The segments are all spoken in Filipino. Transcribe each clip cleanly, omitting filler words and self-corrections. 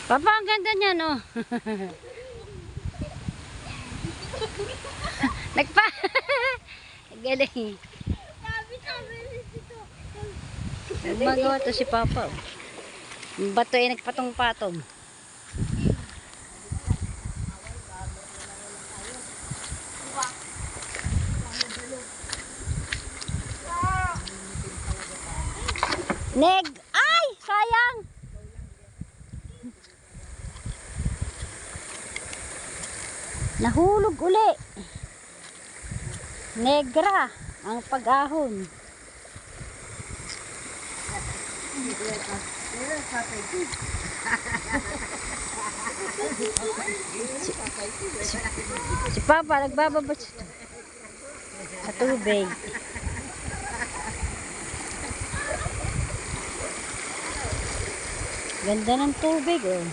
Papa, ang ganda niyan, oh. Nagpa. Galing. Gumagawa to si Papa. Yung bato ay nagpatong-patong. Neg! Ay! Sayang! Nahulog uli. Negra ang pag-ahon. Si Papa nagbababot sa tubig. Ganda ng tubig, oh.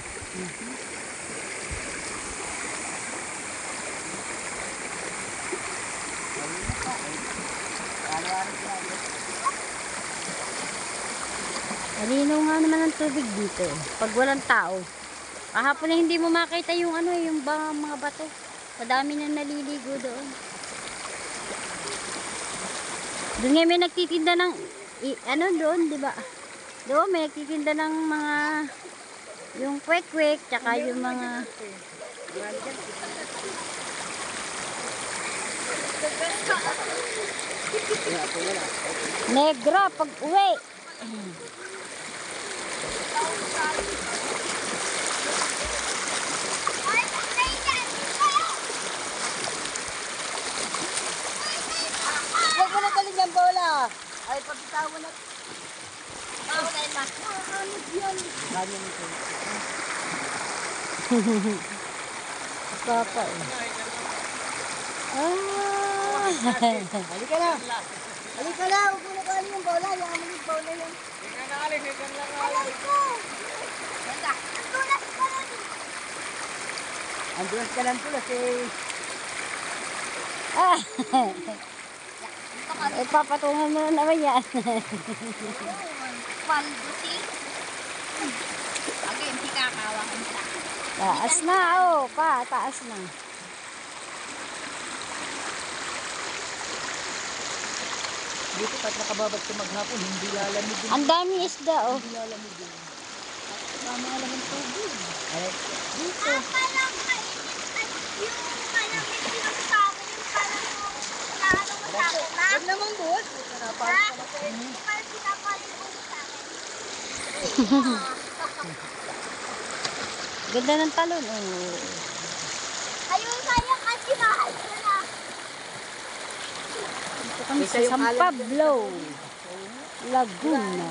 Malinaw nga naman ang tubig dito pag walang tao. Kahapon na hindi mo makita yung ano, yung mga bato. Madami na naliligo doon. Doon nga may nagtitinda ng ano doon, di ba? Doon may nagtitinda ng mga yung kwek-kwek, tsaka yung mga negra pag uwi. Huwag mo na galing yung bola. Ay, pagkitaw mo na. Bawa na yun, ma. Ano yan? Ganyan ito. Papa, eh. Ah. Halika na. Halika na. Huwag mo na galing yung bola. Yung amalig bola yan. Hindi na alis. Hindi na alis. Ganda. Andulas ka lang. Andulas ka lang tulas eh. Ah. Eh, papatungan mo na naman yan. Palbusi. Okay, hindi kakawakan siya. Taas na, oh. Taas na. Dito kahit nakababad ka maghapon, hindi lalamig din. Ang daming isda, oh. Hindi lalamig din. Tama lang ang tubig. Ay, dito. Parang mainit at yung malamig yung sa akin, yung parang naano mo sa akin, ma? Huwag naman buhat. Ha? Parang pinapalit mo sa akin. Ganda ng talon, oh. Ayun, sayang kasi mahal ko na. Ito kami sa San Pablo, Laguna.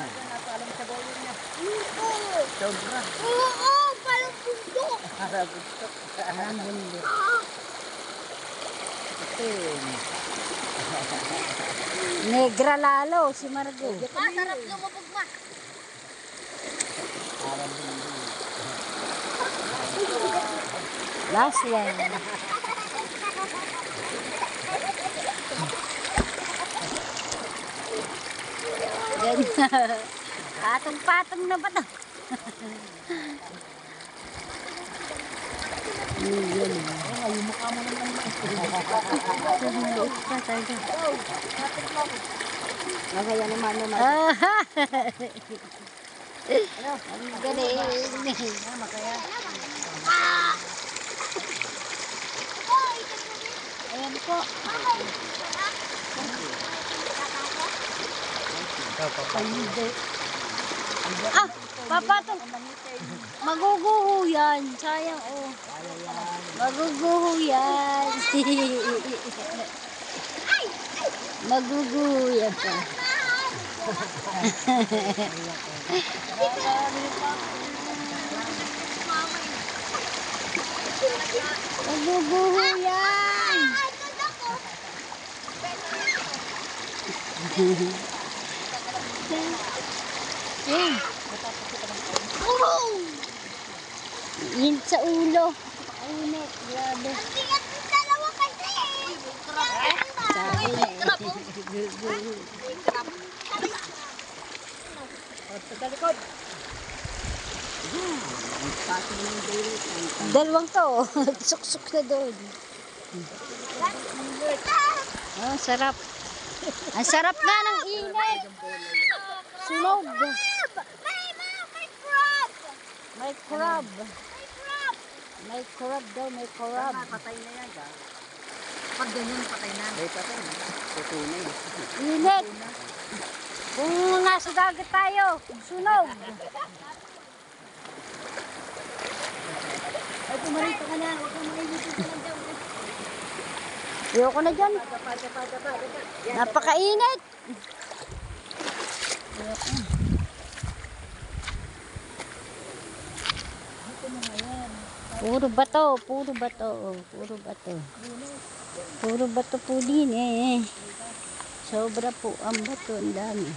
Sobra. Oo, parang bundok. Ang bundok. Negra lalo, si Margo. Masarap lumubog, ma. Last one. Ganda. Patong-patong na ba ito? Yan. Ay, yung mukha mo naman naman. Tumulog pa tayo. Masaya naman naman. Ang galing. Masaya. Ayan po. Ah, papatong. Maguguho yan. Sayang, oh. Maguguho yan. Maguguho yan pa. Maguguho yan. Yan. Yan sa ulo. Init. Grabe. Dalawa kasi eh. Sabi na eh. Sa likod. Dalawang to. Suksok na doon. Oh, sarap. Ang sarap nga ng init. Sunog. May crab! May crab. May crab! May crab daw, may crab. Patay na yan. Pag ganyan, patay na. May patay na. Tutunay. Init. Kung nasa dagat tayo, sunog. Ay, pumarito ka na. Huwag kang mainitin ka lang dyan. Ayoko na dyan. Napakainit. Puro bato, puro bato, puro bato. Puro bato po din eh. Sobra po ang bato, ang dami.